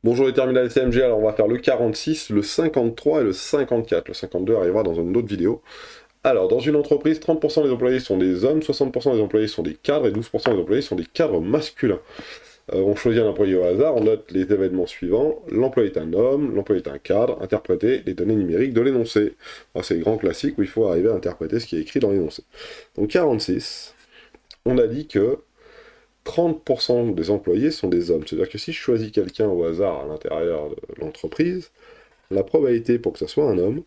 Bonjour les terminales CMG, alors on va faire le 46, le 53 et le 54. Le 52 arrivera dans une autre vidéo. Alors, dans une entreprise, 30% des employés sont des hommes, 60% des employés sont des cadres et 12% des employés sont des cadres masculins. On choisit un employé au hasard, on note les événements suivants. L'employé est un homme, l'employé est un cadre, interpréter les données numériques de l'énoncé. Alors, c'est le grand classique où il faut arriver à interpréter ce qui est écrit dans l'énoncé. Donc 46, on a dit que 30% des employés sont des hommes. C'est-à-dire que si je choisis quelqu'un au hasard à l'intérieur de l'entreprise, la probabilité pour que ce soit un homme,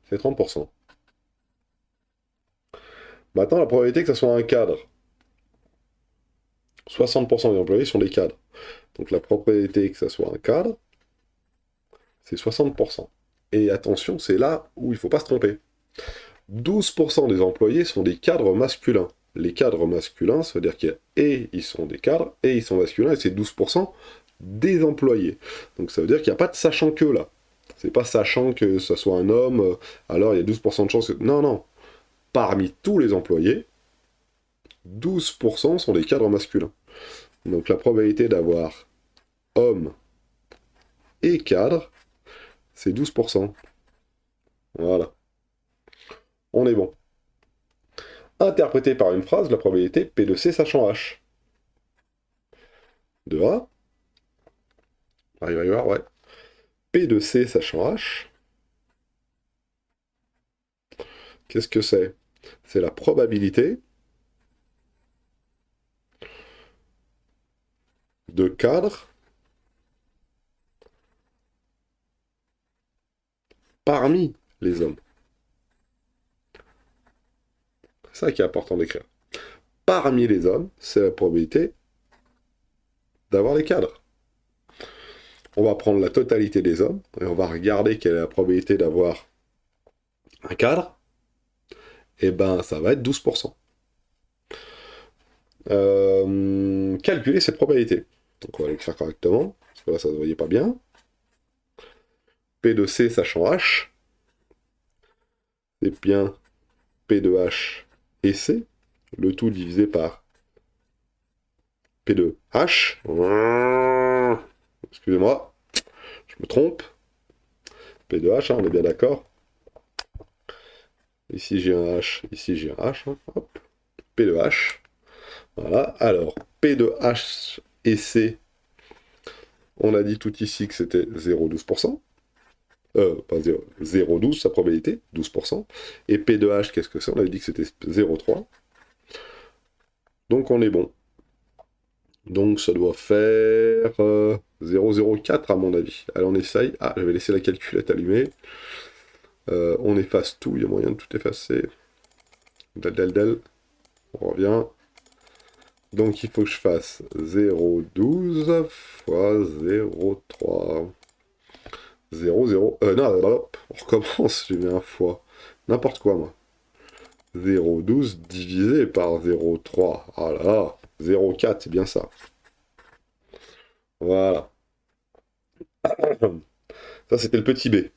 c'est 30%. Maintenant, la probabilité que ce soit un cadre, 60% des employés sont des cadres. Donc la probabilité que ce soit un cadre, c'est 60%. Et attention, c'est là où il ne faut pas se tromper. 12% des employés sont des cadres masculins. Les cadres masculins, ça veut dire qu'il y a et ils sont des cadres, et ils sont masculins, et c'est 12% des employés. Donc ça veut dire qu'il n'y a pas de sachant que là. C'est pas sachant que ce soit un homme, alors il y a 12% de chance. Non, non. Parmi tous les employés, 12% sont des cadres masculins. Donc la probabilité d'avoir homme et cadre, c'est 12%. Voilà. On est bon. Interprété par une phrase, la probabilité P de C sachant H. De A, arrive à y voir, ouais. P de C sachant H, qu'est-ce que c'est? C'est la probabilité de cadre parmi les hommes. C'est ça qui est important d'écrire. Parmi les hommes, c'est la probabilité d'avoir les cadres. On va prendre la totalité des hommes et on va regarder quelle est la probabilité d'avoir un cadre. Et ben, ça va être 12%. Calculer cette probabilité. Donc on va l'écrire correctement, parce que là ça ne se voyait pas bien. P de C sachant H, c'est bien P de H et C, le tout divisé par P de H. Excusez-moi, je me trompe. P de H, hein, on est bien d'accord. Ici j'ai un H, ici j'ai un H. Hein. Hop. P de H. Voilà. Alors, P de H et C, on a dit tout ici que c'était 0,12%. Pas 0,12 sa probabilité, 12%. Et P de H, qu'est-ce que c'est? On avait dit que c'était 0,3. Donc on est bon. Donc ça doit faire 0,04 à mon avis. Allez, on essaye. Ah, j'avais laissé la calculette allumée. On efface tout, il y a moyen de tout effacer. Del. On revient. Donc il faut que je fasse 0,12 fois 0,3. 0,0. Non, hop, on recommence, j'ai mis un fois. N'importe quoi, moi. 0,12 divisé par 0,3. Ah là là, 0,4, c'est bien ça. Voilà. Ça, c'était le petit B.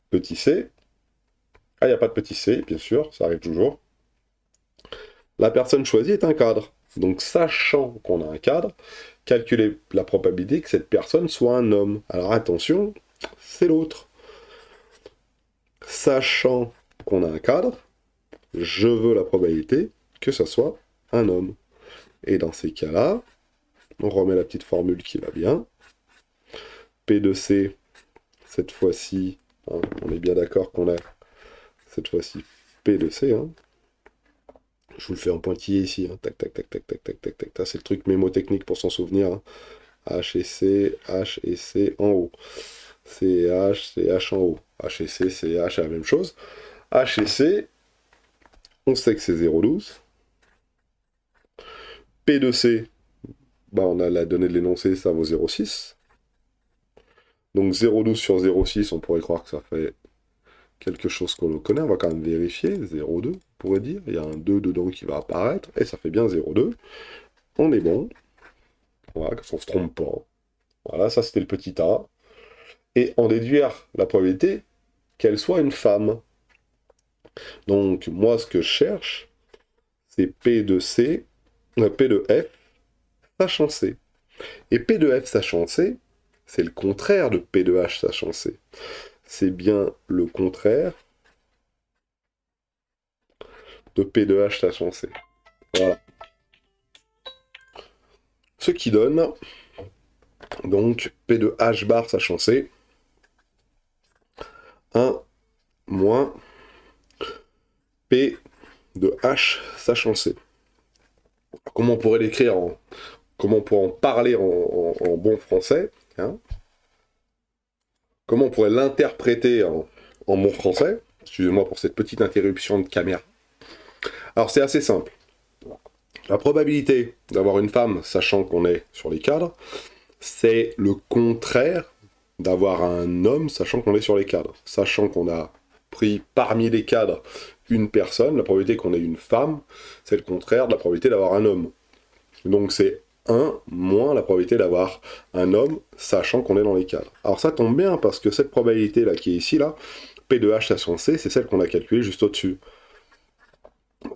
Petit C. Ah, il n'y a pas de petit c, bien sûr, ça arrive toujours. La personne choisie est un cadre. Donc, sachant qu'on a un cadre, calculer la probabilité que cette personne soit un homme. Alors, attention, c'est l'autre. Sachant qu'on a un cadre, je veux la probabilité que ça soit un homme. Et dans ces cas-là, on remet la petite formule qui va bien. P de C, cette fois-ci, hein, on est bien d'accord qu'on a cette fois-ci P de C, hein. Je vous le fais en pointillé ici, hein. Tac, tac, tac, tac, tac, tac, tac, tac. Ça, c'est le truc mémotechnique pour s'en souvenir. Hein. H et C en haut. C H en haut. H et C, H, c'est la même chose. H et C, on sait que c'est 0,12. P de C, bah, on a la donnée de l'énoncé, ça vaut 0,6. Donc 0,12 sur 0,6, on pourrait croire que ça fait quelque chose qu'on le connaît. On va quand même vérifier. 0,2, on pourrait dire. Il y a un 2 dedans qui va apparaître. Et ça fait bien 0,2. On est bon. Voilà, qu'on ne se trompe pas. Voilà, ça c'était le petit a. Et en déduire la probabilité qu'elle soit une femme. Donc moi ce que je cherche, c'est P de C, P de F, sachant C. Et P de F sachant C, c'est le contraire de P de H sachant C. C'est bien le contraire de P de H sachant C. Voilà. Ce qui donne donc P de H bar sachant C, 1 moins P de H sachant C. Comment on pourrait l'écrire comment on pourrait en parler en bon français, hein? Comment on pourrait l'interpréter en bon français? Excusez-moi pour cette petite interruption de caméra. Alors c'est assez simple. La probabilité d'avoir une femme, sachant qu'on est sur les cadres, c'est le contraire d'avoir un homme, sachant qu'on est sur les cadres. Sachant qu'on a pris parmi les cadres une personne, la probabilité qu'on ait une femme, c'est le contraire de la probabilité d'avoir un homme. Donc c'est 1 moins la probabilité d'avoir un homme, sachant qu'on est dans les cadres. Alors ça tombe bien, parce que cette probabilité-là qui est ici, là, P de H sachant C, c'est celle qu'on a calculée juste au-dessus.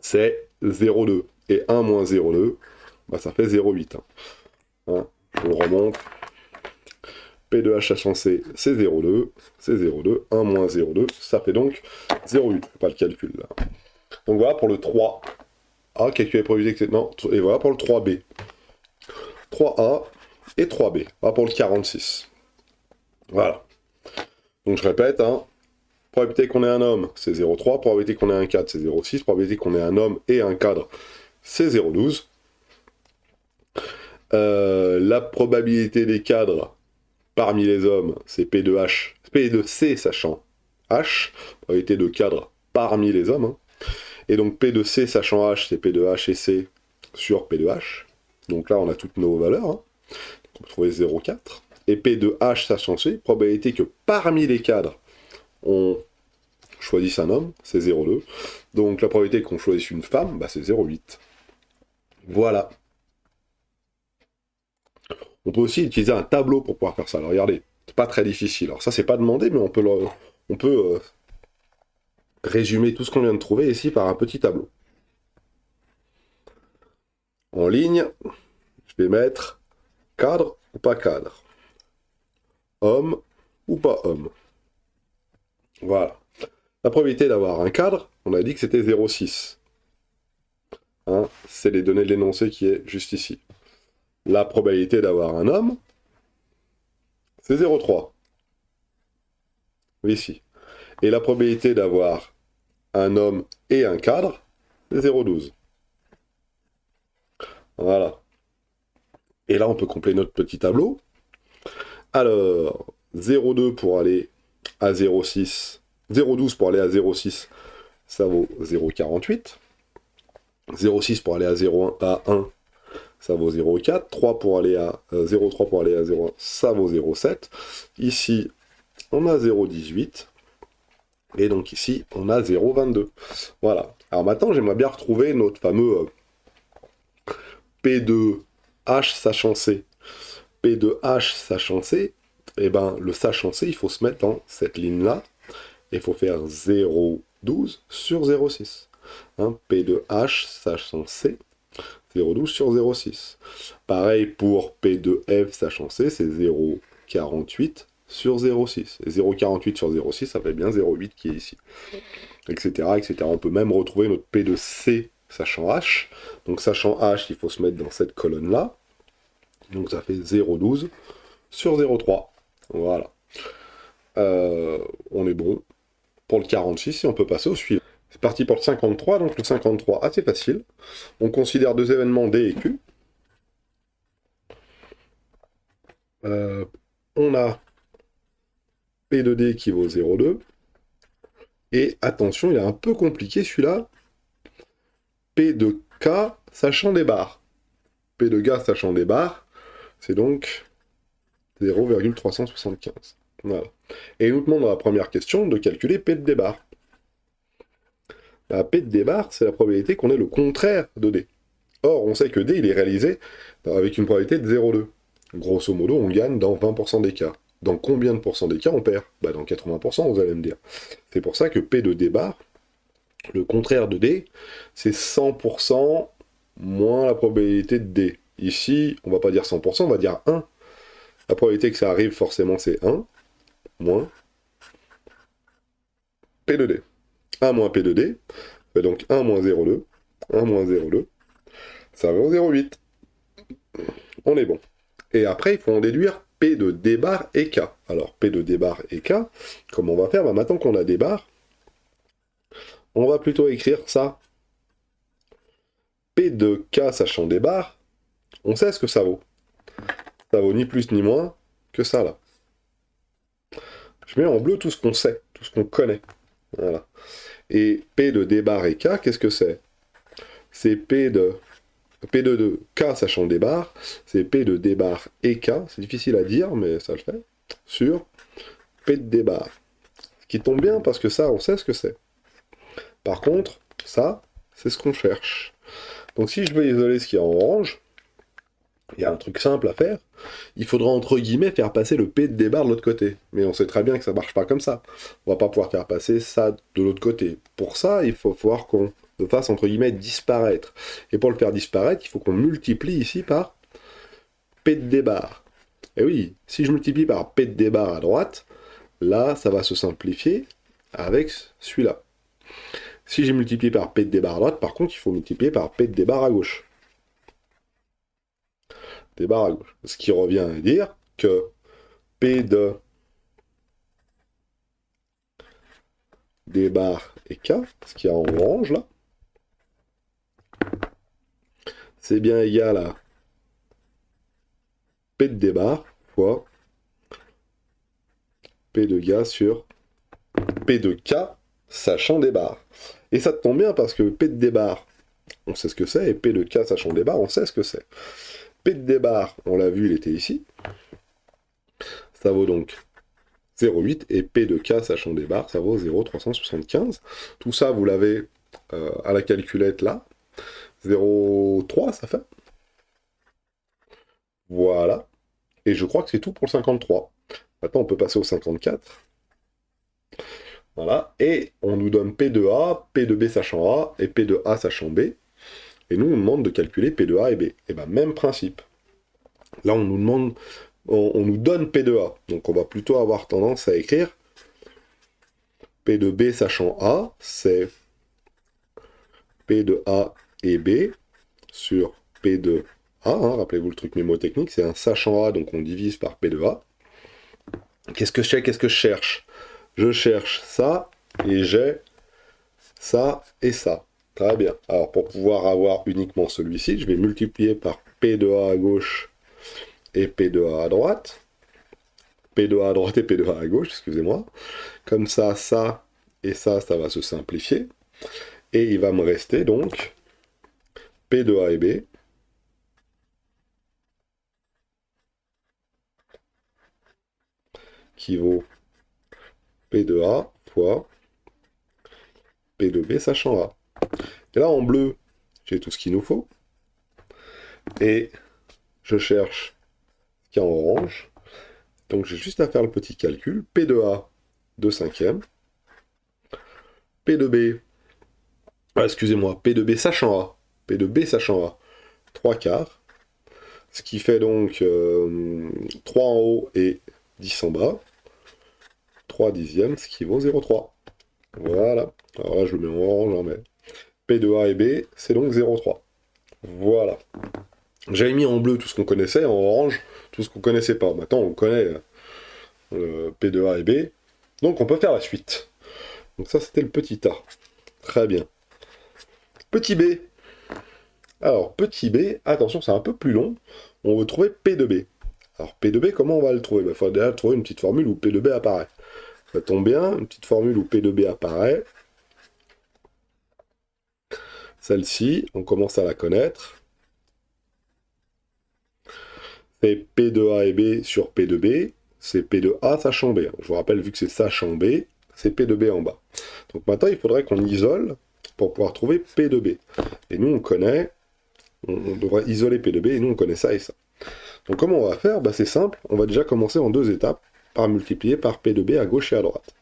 C'est 0,2. Et 1 moins 0,2, bah, ça fait 0,8. Hein. On remonte. P de H sachant C, c'est 0,2. C'est 0,2. 1 moins 0,2, ça fait donc 0,8. Pas le calcul, là. Donc voilà pour le 3A, calculer les probabilités, non, et voilà pour le 3B. 3A et 3B. Voilà pour le 46. Voilà. Donc je répète, hein, probabilité qu'on ait un homme, c'est 0,3. Probabilité qu'on ait un cadre, c'est 0,6. Probabilité qu'on ait un homme et un cadre, c'est 0,12. La probabilité des cadres parmi les hommes, c'est P de H, P de C sachant H. Probabilité de cadre parmi les hommes. Hein. Et donc P de C sachant H, c'est P de H et C sur P de H. Donc là, on a toutes nos valeurs. Hein. On peut trouver 0,4. Et P de H sachant C, probabilité que parmi les cadres, on choisisse un homme, c'est 0,2. Donc la probabilité qu'on choisisse une femme, bah, c'est 0,8. Voilà. On peut aussi utiliser un tableau pour pouvoir faire ça. Alors regardez, c'est pas très difficile. Alors ça, c'est pas demandé, mais on peut résumer tout ce qu'on vient de trouver ici par un petit tableau. En ligne, je vais mettre cadre ou pas cadre, homme ou pas homme. Voilà. La probabilité d'avoir un cadre, on a dit que c'était 0,6. Hein, c'est les données de l'énoncé qui est juste ici. La probabilité d'avoir un homme, c'est 0,3. Ici. Et la probabilité d'avoir un homme et un cadre, c'est 0,12. Voilà. Et là, on peut compléter notre petit tableau. Alors, 0,2 pour aller à 0,6. 0,12 pour aller à 0,6, ça vaut 0,48. 0,6 pour aller à 0,1 à 1, ça vaut 0,4. 3 pour aller à 0,3 pour aller à 0,1, ça vaut 0,7. Ici, on a 0,18. Et donc ici, on a 0,22. Voilà. Alors maintenant, j'aimerais bien retrouver notre fameux P de H sachant C. P de H sachant C, et ben le sachant C, il faut se mettre dans cette ligne-là. Il faut faire 0,12 sur 0,6. Hein, P de H sachant C, 0,12 sur 0,6. Pareil pour P de F sachant C, c'est 0,48 sur 0,6. Et 0,48 sur 0,6, ça fait bien 0,8 qui est ici. Etc., etc. On peut même retrouver notre P de C sachant H. Donc sachant H, il faut se mettre dans cette colonne-là. Donc ça fait 0,12 sur 0,3. Voilà. On est bon pour le 46 et on peut passer au suivant. C'est parti pour le 53, donc le 53, assez facile. On considère deux événements D et Q. On a P de D qui vaut 0,2. Et attention, il est un peu compliqué celui-là. P de K sachant des barres. P de G sachant des barres, c'est donc 0,375. Voilà. Et il nous demande dans la première question de calculer P de D bar. La P de D bar, c'est la probabilité qu'on ait le contraire de D. Or, on sait que D, il est réalisé avec une probabilité de 0,2. Grosso modo, on gagne dans 20% des cas. Dans combien de pourcents des cas on perd? Bah, dans 80%, vous allez me dire. C'est pour ça que P de D bar, le contraire de D, c'est 100% moins la probabilité de D. ici, on va pas dire 100%, on va dire 1. La probabilité que ça arrive, forcément, c'est 1, moins P de D. 1 moins P de D, fait donc 1 moins 0,2. 1 moins 0,2, ça vaut 0,8. On est bon. Et après, il faut en déduire P de D bar et K. Alors, P de D bar et K, comment on va faire? Bah, maintenant qu'on a D bar, on va plutôt écrire ça. P de K sachant D bar, on sait ce que ça vaut. Ça vaut ni plus ni moins que ça, là. Je mets en bleu tout ce qu'on sait, tout ce qu'on connaît. Voilà. Et P de D bar et K, qu'est-ce que c'est? C'est P de K sachant D bar, c'est P de D bar et K, c'est difficile à dire, mais ça le fait, sur P de D bar. Ce qui tombe bien parce que ça, on sait ce que c'est. Par contre, ça, c'est ce qu'on cherche. Donc si je veux isoler ce qui est en orange, il y a un truc simple à faire. Il faudra entre guillemets faire passer le P de D bar de l'autre côté. Mais on sait très bien que ça marche pas comme ça. On va pas pouvoir faire passer ça de l'autre côté. Pour ça, il faut voir qu'on le fasse entre guillemets disparaître. Et pour le faire disparaître, il faut qu'on multiplie ici par P de D bar. Et oui, si je multiplie par P de D bar à droite, là, ça va se simplifier avec celui-là. Si j'ai multiplié par P de D bar à droite, par contre, il faut multiplier par P de D bar à gauche. D bar à gauche. Ce qui revient à dire que P de D bar et K, ce qu'il y a en orange là, c'est bien égal à P de D bar fois P de K sur P de K sachant D bar. Et ça tombe bien parce que P de D bar, on sait ce que c'est, et P de K sachant D bar, on sait ce que c'est. P de D bar, on l'a vu, il était ici. Ça vaut donc 0,8 et P de K sachant D bar, ça vaut 0,375. Tout ça, vous l'avez à la calculette là. 0,3 ça fait. Voilà. Et je crois que c'est tout pour le 53. Maintenant, on peut passer au 54. Voilà. Et on nous donne P de A, P de B sachant A et P de A sachant B. Et nous, on demande de calculer P de A et B. Et bien, même principe. Là, on nous demande, on nous donne P de A. Donc, on va plutôt avoir tendance à écrire P de B sachant A, c'est P de A et B sur P de A. Hein, rappelez-vous le truc mémotechnique, c'est un sachant A, donc on divise par P de A. Qu'est-ce que je sais, qu'est-ce que je cherche? Je cherche ça, et j'ai ça et ça. Très bien. Alors, pour pouvoir avoir uniquement celui-ci, je vais multiplier par P de A à gauche et P de A à droite. P de A à droite et P de A à gauche, excusez-moi. Comme ça, ça et ça va se simplifier. Et il va me rester donc P de A et B qui vaut P de A fois P de B sachant A. Et là, en bleu, j'ai tout ce qu'il nous faut. Et je cherche ce qu'il y a en orange. Donc j'ai juste à faire le petit calcul. P de A, 2 cinquièmes. P de B, excusez-moi, P de B sachant A. P de B sachant A, 3 quarts. Ce qui fait donc 3 en haut et 10 en bas. 3 dixièmes, ce qui vaut 0,3. Voilà. Alors là, je le mets en orange, hein, mais P de A et B, c'est donc 0,3. Voilà. J'avais mis en bleu tout ce qu'on connaissait, en orange tout ce qu'on connaissait pas. Maintenant, on connaît P de A et B, donc on peut faire la suite. Donc ça, c'était le petit A. Très bien. Petit B. Alors, petit b, attention, c'est un peu plus long. On veut trouver P de B. Alors, P de B, comment on va le trouver? Il faudra déjà trouver une petite formule où P de B apparaît. Ça tombe bien, une petite formule où P de B apparaît. Celle-ci, on commence à la connaître. C'est P de A et B sur P de B. C'est P de A sachant B. Je vous rappelle, vu que c'est sachant B, c'est P de B en bas. Donc maintenant, il faudrait qu'on isole pour pouvoir trouver P de B. Et nous, on connaît, on devrait isoler P de B, et nous, on connaît ça et ça. Donc comment on va faire? Bah, c'est simple, on va déjà commencer en 2 étapes, par multiplier par P de B à gauche et à droite.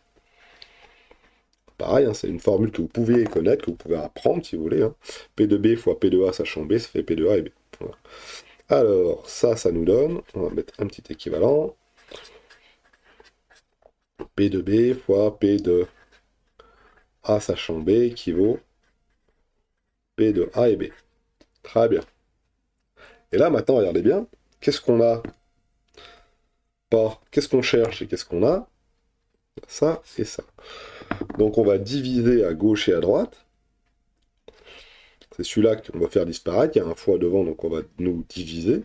Pareil, hein, c'est une formule que vous pouvez connaître, que vous pouvez apprendre si vous voulez. Hein. P de B fois P de A sachant B, ça fait P de A et B. Voilà. Alors, ça nous donne, on va mettre un petit équivalent, P de B fois P de A sachant B équivaut P de A et B. Très bien. Et là, maintenant, regardez bien, qu'est-ce qu'on a pas? Qu'est-ce qu'on cherche et qu'est-ce qu'on a? Ça et ça. Donc on va diviser à gauche et à droite. C'est celui-là qu'on va faire disparaître. Il y a un fois devant, donc on va nous diviser.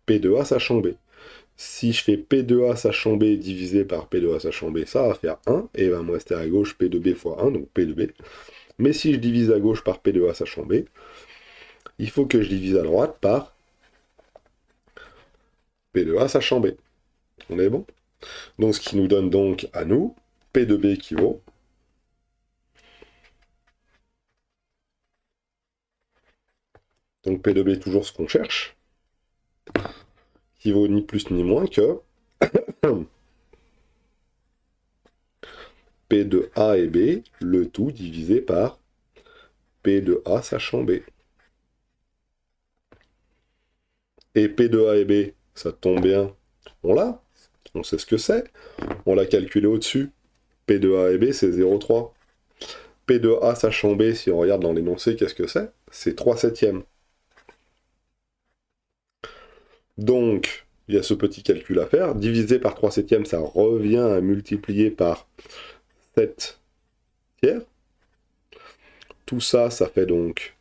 P de A sachant B. Si je fais P de A sachant B divisé par P de A sachant B, ça va faire 1. Et il va me rester à gauche P de B fois 1, donc P de B. Mais si je divise à gauche par P de A sachant B, il faut que je divise à droite par P de A sachant B. On est bon? Donc ce qui nous donne donc à nous, P de B qui vaut donc P de B toujours ce qu'on cherche, qui vaut ni plus ni moins que P de A et B, le tout divisé par P de A sachant B. Et P de A et B, ça tombe bien, on l'a, on sait ce que c'est, on l'a calculé au-dessus. P de A et B, c'est 0,3. P de A sachant B, si on regarde dans l'énoncé, qu'est-ce que c'est? C'est 3 septièmes. Donc, il y a ce petit calcul à faire. Divisé par 3 septièmes, ça revient à multiplier par 7 tiers. Tout ça, ça fait donc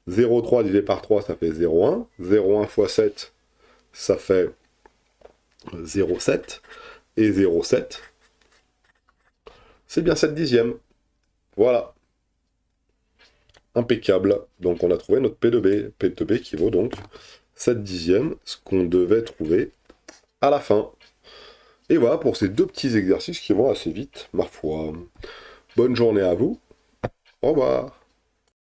0,3 divisé par 3, ça fait 0,1. 0,1 fois 7, ça fait 0,7. Et 0,7, c'est bien 7 dixièmes. Voilà. Impeccable. Donc on a trouvé notre P de B. P de B qui vaut donc 7 dixièmes, ce qu'on devait trouver à la fin. Et voilà pour ces deux petits exercices qui vont assez vite, ma foi. Bonne journée à vous. Au revoir.